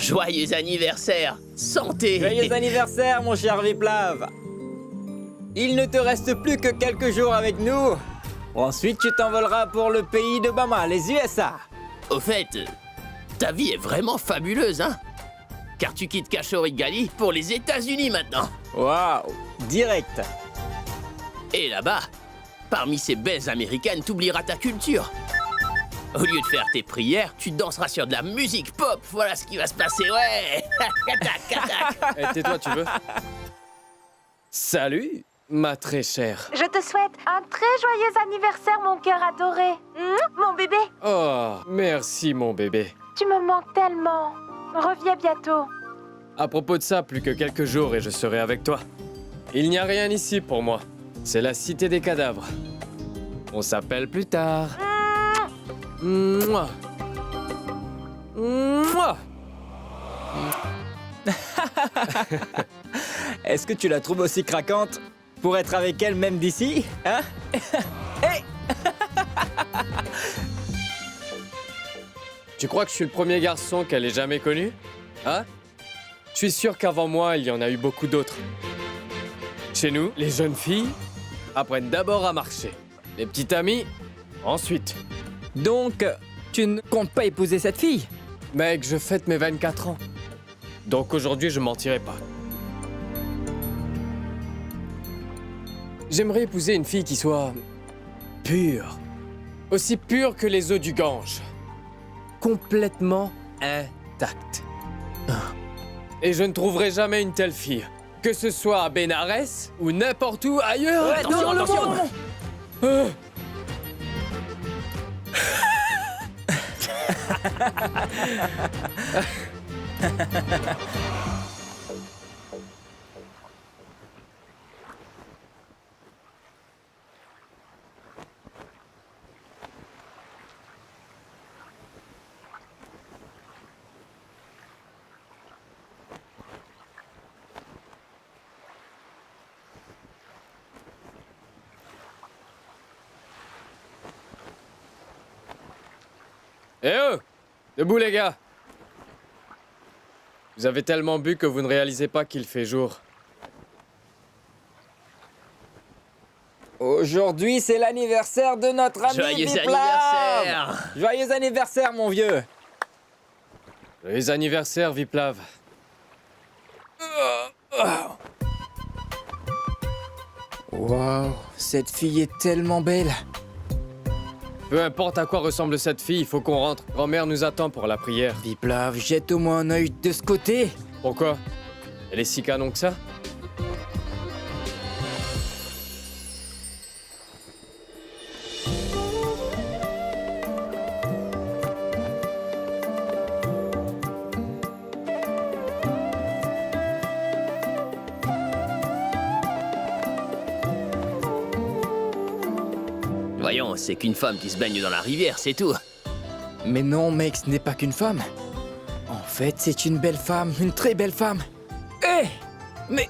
Joyeux anniversaire! Santé! Joyeux anniversaire, mon cher Viplav! Il ne te reste plus que quelques jours avec nous. Ensuite, tu t'envoleras pour le pays de Bama, les USA. Au fait, ta vie est vraiment fabuleuse, hein? Car tu quittes Cachorri-Gali pour les États-Unis maintenant. Waouh, direct. Et là-bas, parmi ces belles américaines, t'oublieras ta culture. Au lieu de faire tes prières, tu danseras sur de la musique pop. Voilà ce qui va se passer, ouais. Katak, katak. Eh, tais-toi, tu veux? Salut, ma très chère. Je te souhaite un très joyeux anniversaire, mon cœur adoré. Mon bébé, Oh, merci, mon bébé. tu me manques tellement. Reviens bientôt. À propos de ça, plus que quelques jours et je serai avec toi. Il n'y a rien ici pour moi. C'est la cité des cadavres. On s'appelle plus tard. Mouah. Mouah. Est-ce que tu la trouves aussi craquante pour être avec elle même d'ici? Hein? Hey! Tu crois que je suis le premier garçon qu'elle ait jamais connu? Hein? Je suis sûr qu'avant moi, il y en a eu beaucoup d'autres. Chez nous, les jeunes filles apprennent d'abord à marcher. Les petites amies, ensuite. Donc, tu ne comptes pas épouser cette fille? Mec, je fête mes 24 ans. Donc aujourd'hui, je mentirai pas. J'aimerais épouser une fille qui soit pure. Aussi pure que les eaux du Gange. Complètement intacte. Et je ne trouverai jamais une telle fille. Que ce soit à Bénarès ou n'importe où ailleurs. Attention, attention. Euh. Eh oh! Debout les gars! Vous avez tellement bu que vous ne réalisez pas qu'il fait jour. Aujourd'hui, c'est l'anniversaire de notre ami Joyeux Viplav. anniversaire! Joyeux anniversaire, mon vieux! Les anniversaires, Viplav. Waouh, cette fille est tellement belle. Peu importe à quoi ressemble cette fille, il faut qu'on rentre. Grand-mère nous attend pour la prière. Viplav, jette au moins un œil de ce côté. Pourquoi? Elle est si canon que ça? Voyons, c'est qu'une femme qui se baigne dans la rivière, c'est tout. Mais non, mec, ce n'est pas qu'une femme. En fait, c'est une belle femme, une très belle femme. Hé! Mais...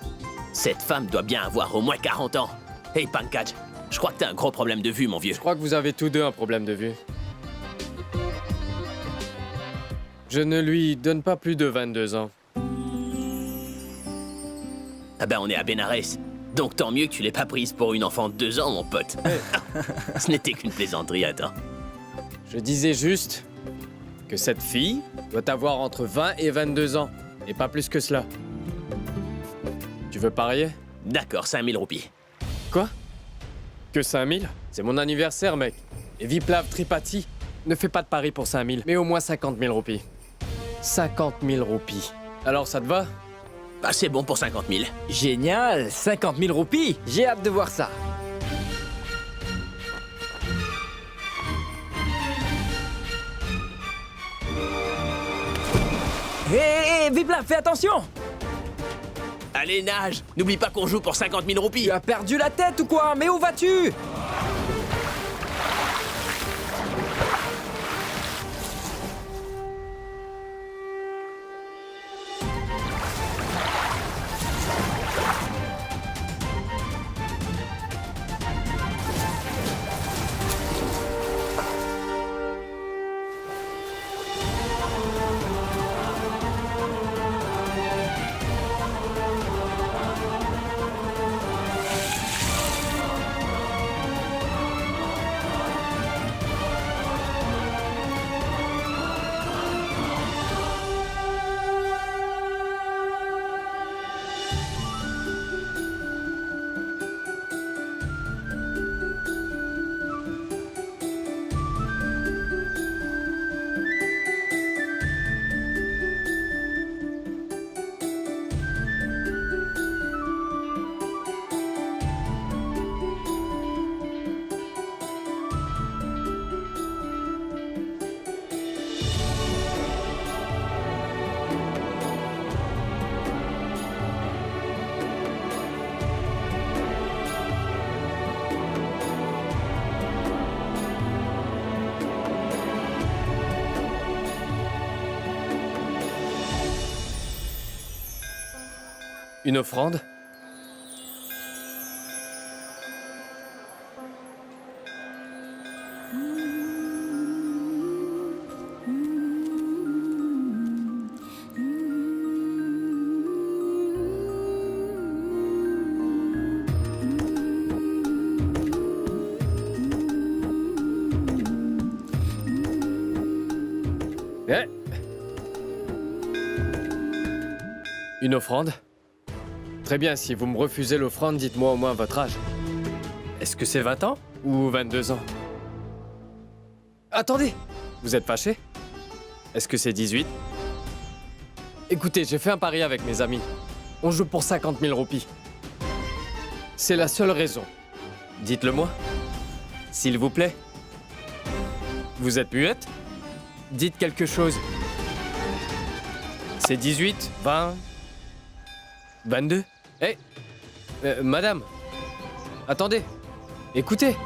Cette femme doit bien avoir au moins 40 ans. Hey Pankaj, je crois que t'as un gros problème de vue, mon vieux. Je crois que vous avez tous deux un problème de vue. Je ne lui donne pas plus de 22 ans. Ah ben on est à Bénarès. Donc tant mieux que tu l'aies pas prise pour une enfant de 2 ans, mon pote. Ce n'était qu'une plaisanterie, attends. Je disais juste que cette fille doit avoir entre 20 et 22 ans, et pas plus que cela. Tu veux parier? D'accord, 5000 roupies. Quoi? Que 5000? C'est mon anniversaire, mec. Et Viplav Tripathi ne fait pas de pari pour 5000, mais au moins 50 000 roupies. 50 000 roupies. Alors ça te va? Bah c'est bon pour 50 000. Génial, 50 000 roupies. J'ai hâte de voir ça. Hé, Viplav, fais attention! Allez, nage! N'oublie pas qu'on joue pour 50 000 roupies. Tu as perdu la tête ou quoi? Mais où vas-tu? Une offrande? Eh. Une offrande? Très bien, si vous me refusez l'offrande, dites-moi au moins votre âge. Est-ce que c'est 20 ans ou 22 ans? Attendez! Vous êtes fâché? Est-ce que c'est 18? Écoutez, j'ai fait un pari avec mes amis. On joue pour 50 000 roupies. C'est la seule raison. Dites-le moi. S'il vous plaît. Vous êtes muette? Dites quelque chose. C'est 18, 20, 22? Hé, madame. Attendez. Écoutez.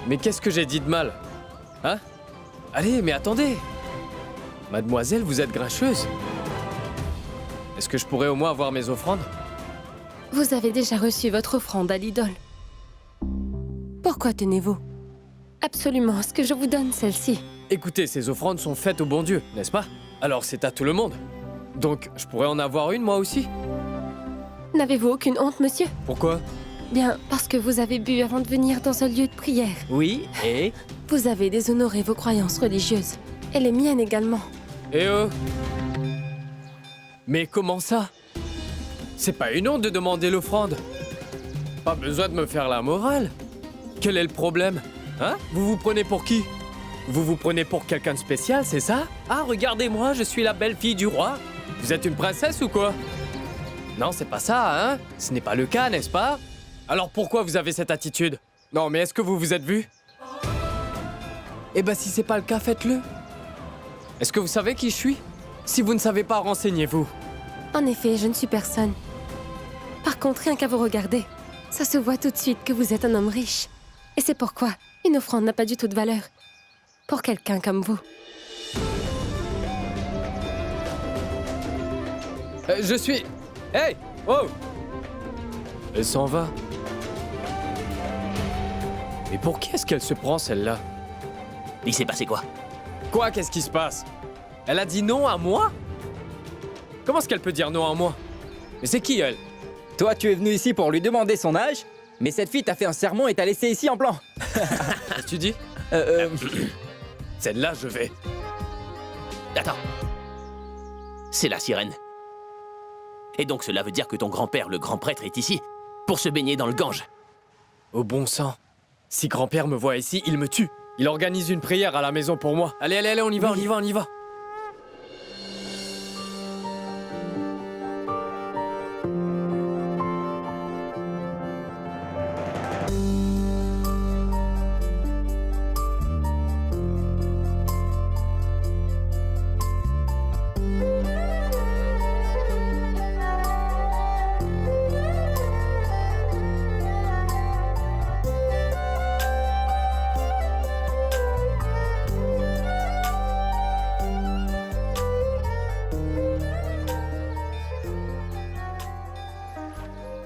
Mais qu'est-ce que j'ai dit de mal? Hein? Allez, mais attendez. Mademoiselle, vous êtes grincheuse. Est-ce que je pourrais au moins avoir mes offrandes? Vous avez déjà reçu votre offrande à l'idole. Pourquoi tenez-vous? Absolument, ce que je vous donne, celle-ci. Écoutez, ces offrandes sont faites au bon Dieu, n'est-ce pas? Alors c'est à tout le monde. Donc, je pourrais en avoir une, moi aussi? N'avez-vous aucune honte, monsieur? Pourquoi? Bien, parce que vous avez bu avant de venir dans un lieu de prière. Oui, et Vous avez déshonoré vos croyances religieuses. Et les miennes également. Eh oh! Mais comment ça? C'est pas une honte de demander l'offrande. Pas besoin de me faire la morale. Quel est le problème? Hein? Vous vous prenez pour qui? Vous vous prenez pour quelqu'un de spécial, c'est ça? Ah, regardez-moi, je suis la belle-fille du roi. Vous êtes une princesse ou quoi? Non, c'est pas ça, hein? Ce n'est pas le cas, n'est-ce pas? Alors pourquoi vous avez cette attitude? Non, mais est-ce que vous vous êtes vu? Eh ben, si c'est pas le cas, faites-le. Est-ce que vous savez qui je suis? Si vous ne savez pas, renseignez-vous. En effet, je ne suis personne. Par contre, rien qu'à vous regarder, ça se voit tout de suite que vous êtes un homme riche. Et c'est pourquoi une offrande n'a pas du tout de valeur. Pour quelqu'un comme vous. Je suis... Hey! Oh! Elle s'en va. Mais pour qui est-ce qu'elle se prend, celle-là? Il s'est passé quoi? Quoi, qu'est-ce qui se passe? Elle a dit non à moi? Comment est-ce qu'elle peut dire non à moi? Mais c'est qui, elle? toi, tu es venu ici pour lui demander son âge, mais cette fille t'a fait un sermon et t'a laissé ici en plan. Qu'est-ce que tu dis? Celle-là, je vais. Attends. C'est la sirène. Et donc cela veut dire que ton grand-père, le grand prêtre, est ici pour se baigner dans le Gange. Au bon sang. Si grand-père me voit ici, il me tue. Il organise une prière à la maison pour moi. Allez, allez, allez, on y va, on y va, on y va.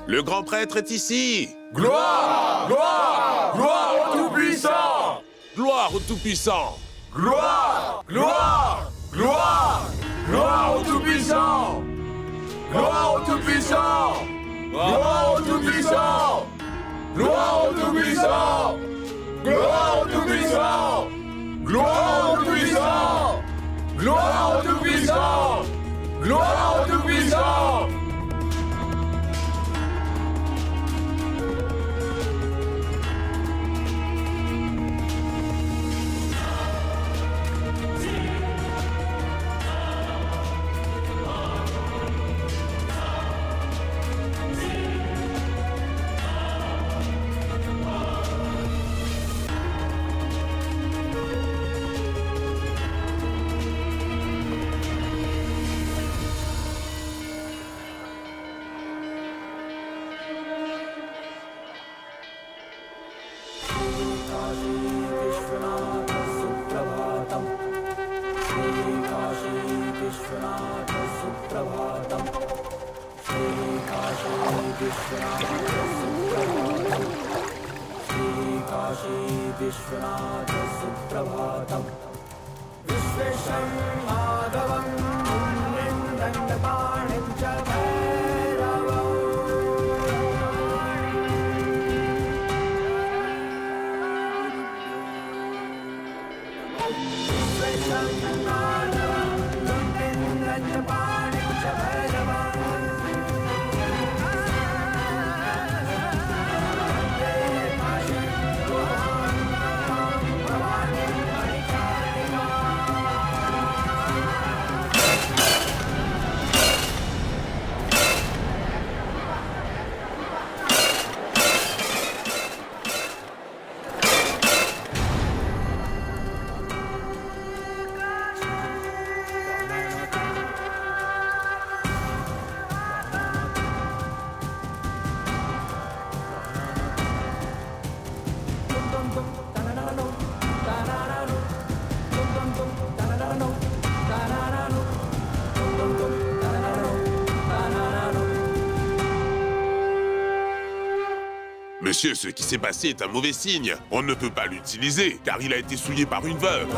Le grand prêtre est ici. Gloire! Gloire! Gloire au Tout-Puissant! Gloire au Tout-Puissant. Gloire! Gloire! Gloire! Gloire au Tout-Puissant! Gloire au Tout-Puissant! Gloire au Tout-Puissant! Gloire au Tout-Puissant! Gloire au Tout-Puissant! Gloire au Tout-Puissant! Gloire au Tout-Puissant! Gloire au Tout-Puissant! Monsieur, ce qui s'est passé est un mauvais signe. On ne peut pas l'utiliser, car il a été souillé par une veuve.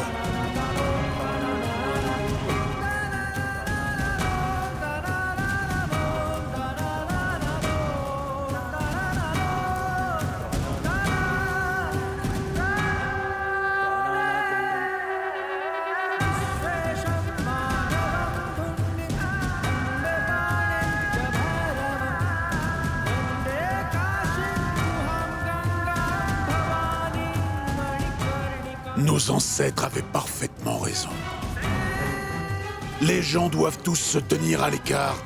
Nos ancêtres avaient parfaitement raison. Les gens doivent tous se tenir à l'écart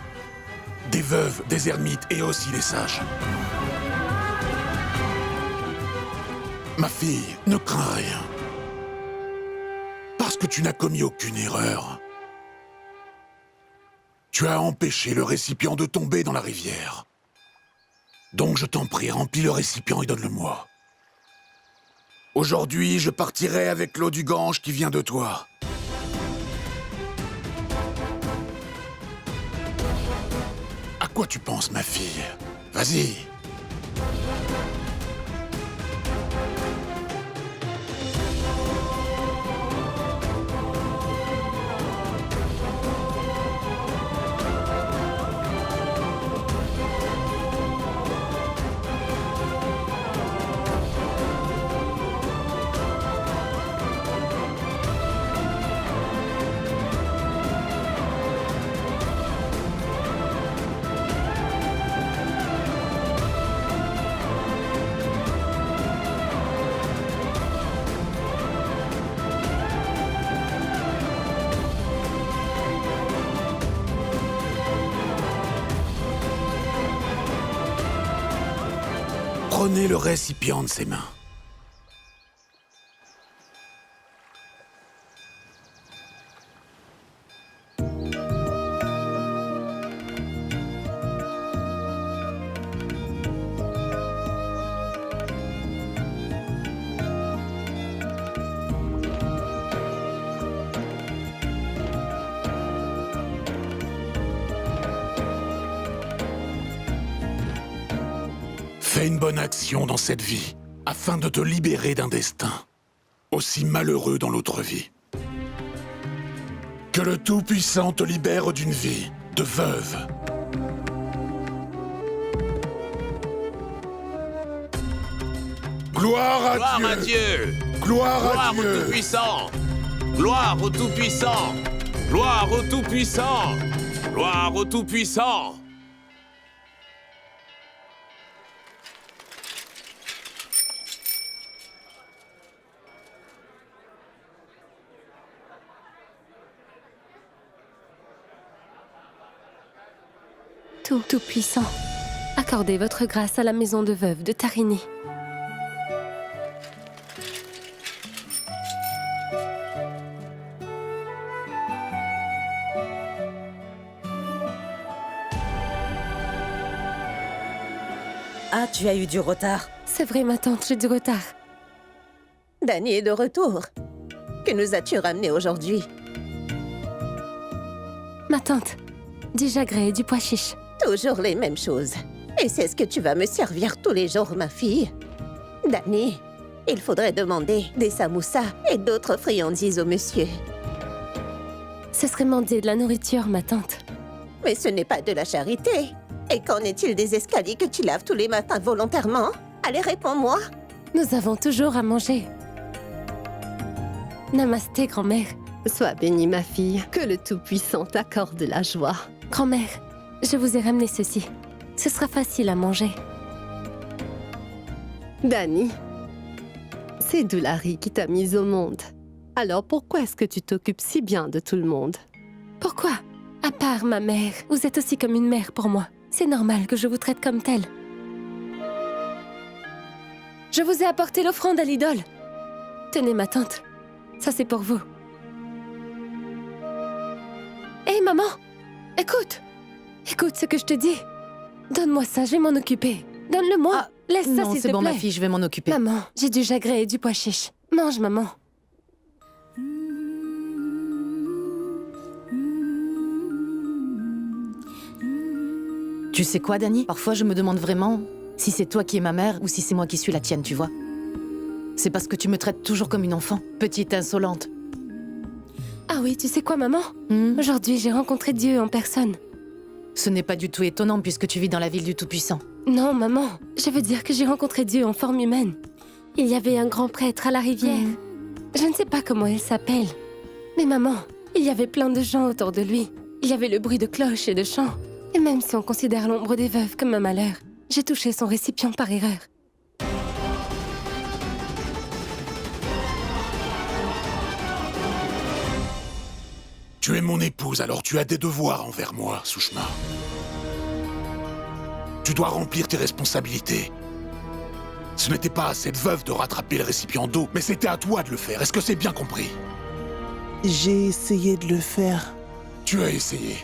des veuves, des ermites et aussi des sages. Ma fille, ne crains rien. Parce que tu n'as commis aucune erreur. Tu as empêché le récipient de tomber dans la rivière. Donc je t'en prie, remplis le récipient et donne-le-moi. Aujourd'hui, je partirai avec l'eau du Gange qui vient de toi. À quoi tu penses, ma fille? Vas-y. Prenez le récipient de ses mains. Fais une bonne action dans cette vie, afin de te libérer d'un destin aussi malheureux dans l'autre vie. Que le Tout-Puissant te libère d'une vie de veuve. Gloire à Gloire Dieu! à Dieu! Gloire à Gloire au Dieu! Tout-Puissant! Gloire au Tout-Puissant! Gloire au Tout-Puissant! Gloire au Tout-Puissant! Tout-Puissant, accordez votre grâce à la maison de veuve de Tarini. Ah, tu as eu du retard. C'est vrai, ma tante, j'ai du retard. Danny est de retour. Que nous as-tu ramené aujourd'hui? Ma tante, du jagret et du pois chiche. Toujours les mêmes choses. Et c'est ce que tu vas me servir tous les jours, ma fille. Dani, il faudrait demander des samoussas et d'autres friandises au monsieur. Ce serait mendier de la nourriture, ma tante. Mais ce n'est pas de la charité. Et qu'en est-il des escaliers que tu laves tous les matins volontairement? Allez, réponds-moi. Nous avons toujours à manger. Namasté, grand-mère. Sois bénie, ma fille. Que le Tout-Puissant t'accorde la joie. Grand-mère, je vous ai ramené ceci. Ce sera facile à manger. Dani, c'est Doulari qui t'a mise au monde. Alors pourquoi est-ce que tu t'occupes si bien de tout le monde? Pourquoi? À part ma mère, vous êtes aussi comme une mère pour moi. C'est normal que je vous traite comme telle. Je vous ai apporté l'offrande à l'idole. Tenez, ma tante. Ça, c'est pour vous. Hé, maman! Écoute! Écoute ce que je te dis. Donne-moi ça, je vais m'en occuper. Donne-le-moi. Ah, Laisse ça, non, s'il te c'est bon, plaît. ma fille, je vais m'en occuper. Maman, j'ai du jagret et du pois chiche. Mange, maman. Tu sais quoi, Dani? Parfois, je me demande vraiment si c'est toi qui es ma mère ou si c'est moi qui suis la tienne, tu vois. C'est parce que tu me traites toujours comme une enfant, petite insolente. Ah oui, tu sais quoi, maman? Aujourd'hui, j'ai rencontré Dieu en personne. Ce n'est pas du tout étonnant puisque tu vis dans la ville du Tout-Puissant. Non, maman. Je veux dire que j'ai rencontré Dieu en forme humaine. Il y avait un grand prêtre à la rivière. Je ne sais pas comment il s'appelle. Mais maman, il y avait plein de gens autour de lui. Il y avait le bruit de cloches et de chants. Et même si on considère l'ombre des veuves comme un malheur, j'ai touché son récipient par erreur. Tu es mon épouse, alors tu as des devoirs envers moi, Sushma. Tu dois remplir tes responsabilités. Ce n'était pas à cette veuve de rattraper le récipient d'eau, mais c'était à toi de le faire. Est-ce que c'est bien compris? J'ai essayé de le faire. Tu as essayé.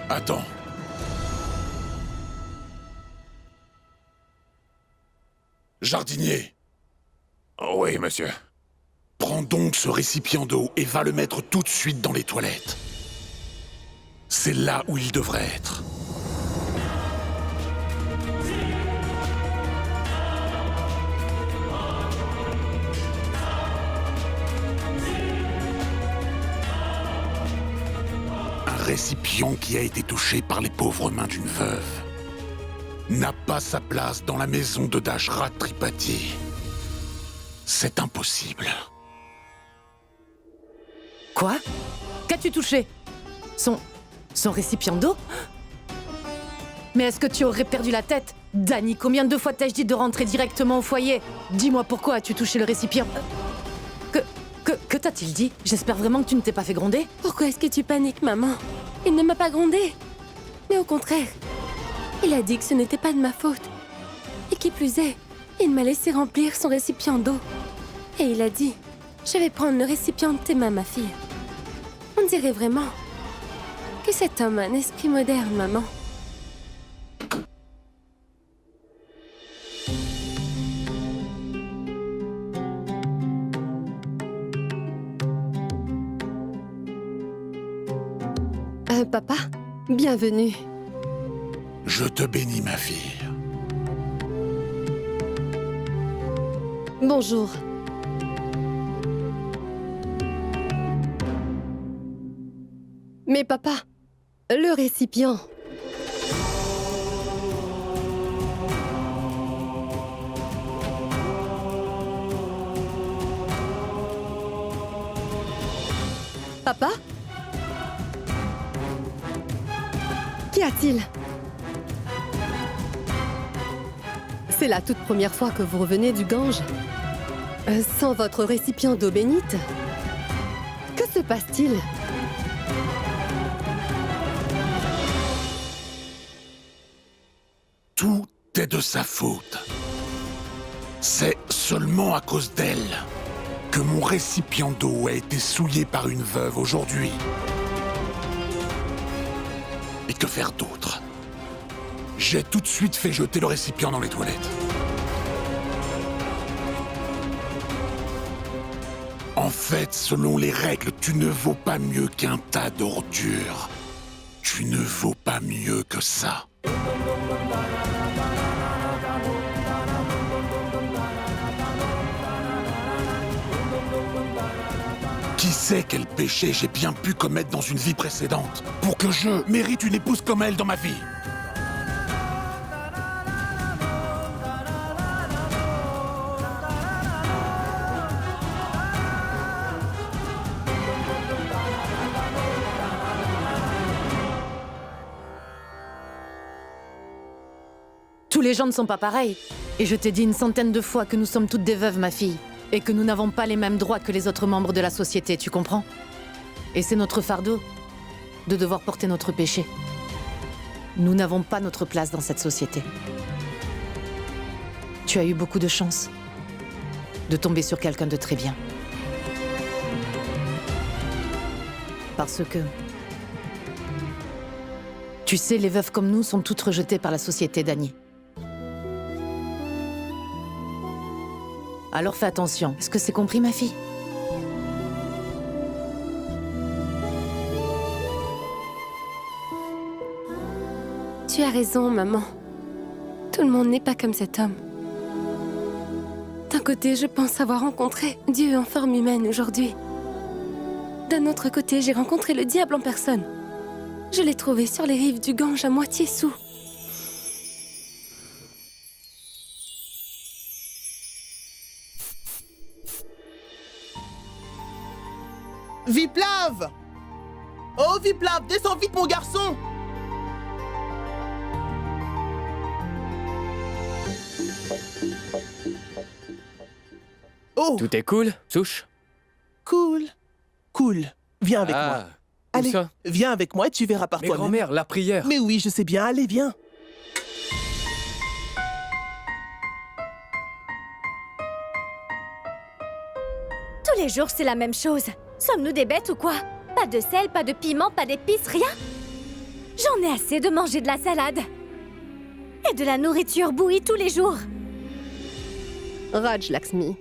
Attends. Jardinier. Oui, monsieur. Prends donc ce récipient d'eau et va le mettre tout de suite dans les toilettes. C'est là où il devrait être. Un récipient qui a été touché par les pauvres mains d'une veuve n'a pas sa place dans la maison de Dashrath Tripathi. C'est impossible. Quoi? Qu'as-tu touché? Son récipient d'eau? Mais est-ce que tu aurais perdu la tête? Dani, combien de fois t'ai-je dit de rentrer directement au foyer? Dis-moi pourquoi as-tu touché le récipient? Que t'a-t-il dit? J'espère vraiment que tu ne t'es pas fait gronder? Pourquoi est-ce que tu paniques, maman? Il ne m'a pas grondée. Mais au contraire, il a dit que ce n'était pas de ma faute. Et qui plus est, il m'a laissé remplir son récipient d'eau. Et il a dit, je vais prendre le récipient de tes mains, ma fille. On dirait vraiment que cet homme a un esprit moderne, maman. Papa, bienvenue. Je te bénis, ma fille. Bonjour. Mais papa, le récipient. Papa? Qu'y a-t-il? C'est la toute première fois que vous revenez du Gange. Sans votre récipient d'eau bénite. Que se passe-t-il? Tout est de sa faute. C'est seulement à cause d'elle que mon récipient d'eau a été souillé par une veuve aujourd'hui. Et que faire d'autre? J'ai tout de suite fait jeter le récipient dans les toilettes. fait, selon les règles, tu ne vaux pas mieux qu'un tas d'ordures. Tu ne vaux pas mieux que ça. Qui sait quel péché j'ai bien pu commettre dans une vie précédente pour que je mérite une épouse comme elle dans ma vie? Tous les gens ne sont pas pareils. Et je t'ai dit une centaine de fois que nous sommes toutes des veuves, ma fille. Et que nous n'avons pas les mêmes droits que les autres membres de la société, tu comprends? Et c'est notre fardeau de devoir porter notre péché. Nous n'avons pas notre place dans cette société. Tu as eu beaucoup de chance de tomber sur quelqu'un de très bien. Parce que... Tu sais, les veuves comme nous sont toutes rejetées par la société, Dani. Alors fais attention. Est-ce que c'est compris, ma fille? Tu as raison, maman. Tout le monde n'est pas comme cet homme. D'un côté, je pense avoir rencontré Dieu en forme humaine aujourd'hui. D'un autre côté, j'ai rencontré le diable en personne. Je l'ai trouvé sur les rives du Gange à moitié saoul. Viplav! Oh, Viplav, descends vite, mon garçon! Oh! Tout est cool, Souche? Cool. Cool. Viens avec moi. Où Allez, ça? viens avec moi et tu verras par Mais toi-même. grand-mère, la prière. Mais oui, je sais bien. Allez, viens. Tous les jours, c'est la même chose. Sommes-nous des bêtes ou quoi? Pas de sel, pas de piment, pas d'épices, rien? J'en ai assez de manger de la salade. Et de la nourriture bouillie tous les jours. Raj Lakshmi,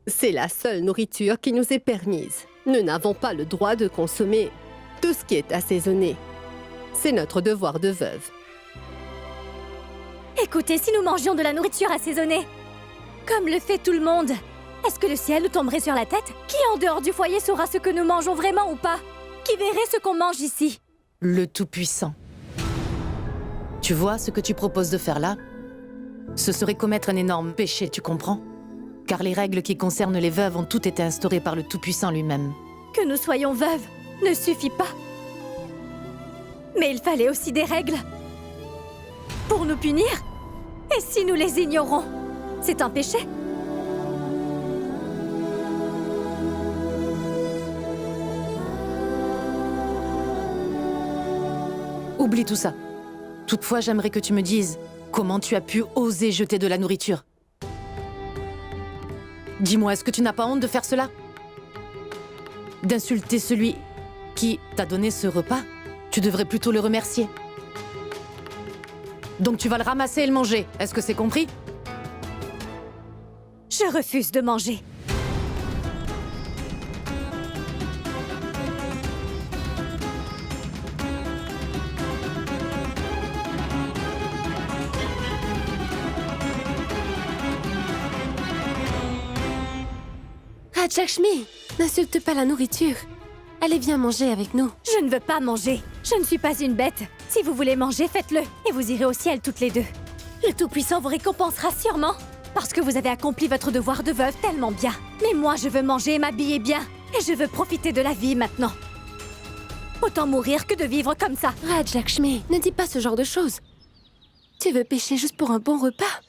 c'est la seule nourriture qui nous est permise. Nous n'avons pas le droit de consommer tout ce qui est assaisonné. C'est notre devoir de veuve. Écoutez, si nous mangions de la nourriture assaisonnée, comme le fait tout le monde, est-ce que le ciel nous tomberait sur la tête? Qui en dehors du foyer saura ce que nous mangeons vraiment ou pas? Qui verrait ce qu'on mange ici? Le Tout-Puissant. Tu vois ce que tu proposes de faire là? Ce serait commettre un énorme péché, tu comprends? Car les règles qui concernent les veuves ont toutes été instaurées par le Tout-Puissant lui-même. Que nous soyons veuves ne suffit pas. Mais il fallait aussi des règles. Pour nous punir? Et si nous les ignorons? C'est un péché? Oublie tout ça. Toutefois, j'aimerais que tu me dises comment tu as pu oser jeter de la nourriture. Dis-moi, est-ce que tu n'as pas honte de faire cela? D'insulter celui qui t'a donné ce repas? Tu devrais plutôt le remercier. Donc tu vas le ramasser et le manger. Est-ce que c'est compris? Je refuse de manger. Raj Lakshmi, n'insulte pas la nourriture. Allez, viens manger avec nous. Je ne veux pas manger. Je ne suis pas une bête. Si vous voulez manger, faites-le. Et vous irez au ciel toutes les deux. Le Tout-Puissant vous récompensera sûrement. Parce que vous avez accompli votre devoir de veuve tellement bien. Mais moi, je veux manger et m'habiller bien. Et je veux profiter de la vie maintenant. Autant mourir que de vivre comme ça. Raj Lakshmi, ne dis pas ce genre de choses. Tu veux pécher juste pour un bon repas?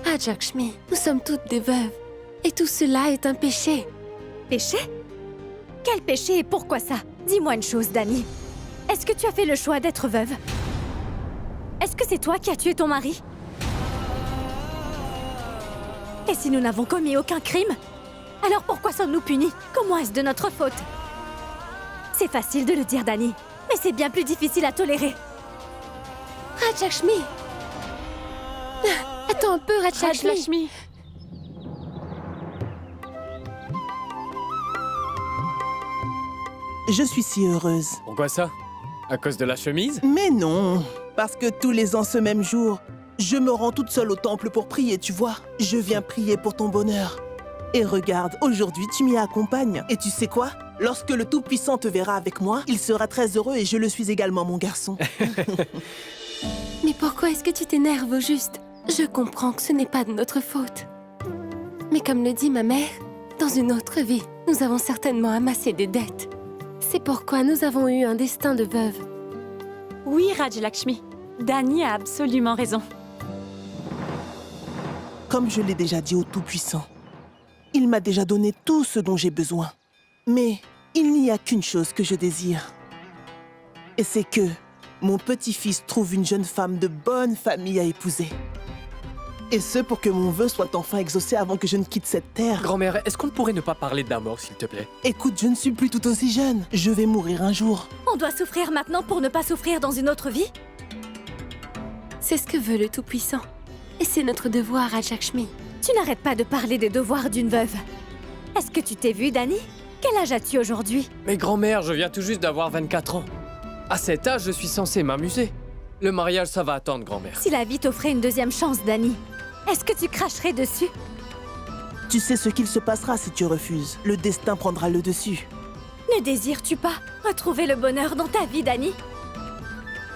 Raj Lakshmi, nous sommes toutes des veuves. Et tout cela est un péché. Péché? Quel péché et pourquoi ça? Dis-moi une chose, Dani. Est-ce que tu as fait le choix d'être veuve? Est-ce que c'est toi qui as tué ton mari? Et si nous n'avons commis aucun crime? Alors pourquoi sommes-nous punis? Comment est-ce de notre faute? C'est facile de le dire, Dani, mais c'est bien plus difficile à tolérer. Raj Lakshmi! Attends un peu, Raj Lakshmi. Je suis si heureuse. Pourquoi ça? À cause de la chemise? Mais non, parce que tous les ans ce même jour, je me rends toute seule au temple pour prier, tu vois. Je viens prier pour ton bonheur. Et regarde, aujourd'hui tu m'y accompagnes. Et tu sais quoi? Lorsque le Tout-Puissant te verra avec moi, il sera très heureux et je le suis également, mon garçon. Mais pourquoi est-ce que tu t'énerves au juste? Je comprends que ce n'est pas de notre faute. Mais comme le dit ma mère, dans une autre vie, nous avons certainement amassé des dettes. C'est pourquoi nous avons eu un destin de veuve. Oui, Raj Lakshmi. Dani a absolument raison. Comme je l'ai déjà dit au Tout-Puissant, il m'a déjà donné tout ce dont j'ai besoin. Mais il n'y a qu'une chose que je désire. Et c'est que mon petit-fils trouve une jeune femme de bonne famille à épouser. Et ce pour que mon vœu soit enfin exaucé avant que je ne quitte cette terre. Grand-mère, est-ce qu'on ne pourrait ne pas parler de la mort, s'il te plaît? Écoute, je ne suis plus tout aussi jeune. Je vais mourir un jour. On doit souffrir maintenant pour ne pas souffrir dans une autre vie? C'est ce que veut le Tout-Puissant. Et c'est notre devoir, Raj Lakshmi. Tu n'arrêtes pas de parler des devoirs d'une veuve. Est-ce que tu t'es vue, Dani? Quel âge as-tu aujourd'hui? Mais grand-mère, je viens tout juste d'avoir 24 ans. À cet âge, je suis censé m'amuser. Le mariage, ça va attendre, grand-mère. Si la vie t'offrait une deuxième chance, Dani, est-ce que tu cracherais dessus? Tu sais ce qu'il se passera si tu refuses. Le destin prendra le dessus. Ne désires-tu pas retrouver le bonheur dans ta vie, Dani?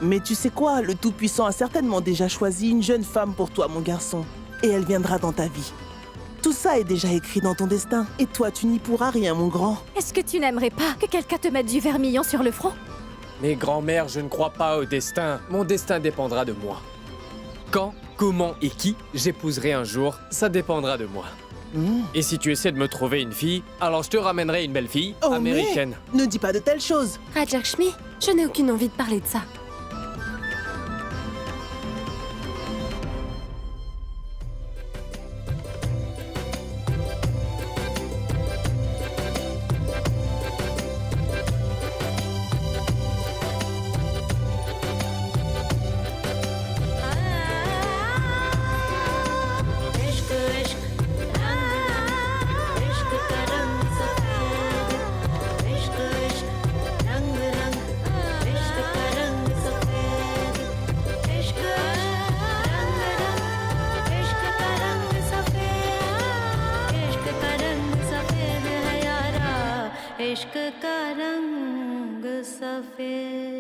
Mais tu sais quoi? Le Tout-Puissant a certainement déjà choisi une jeune femme pour toi, mon garçon. Et elle viendra dans ta vie. Tout ça est déjà écrit dans ton destin. Et toi, tu n'y pourras rien, mon grand. Est-ce que tu n'aimerais pas que quelqu'un te mette du vermillon sur le front? Mais grand-mère, je ne crois pas au destin. Mon destin dépendra de moi. Quand, comment et qui j'épouserai un jour, ça dépendra de moi. Et si tu essaies de me trouver une fille, alors je te ramènerai une belle fille américaine. Mais ne dis pas de telles choses. Raj Lakshmi, je n'ai aucune envie de parler de ça. इश्क का रंग सफेद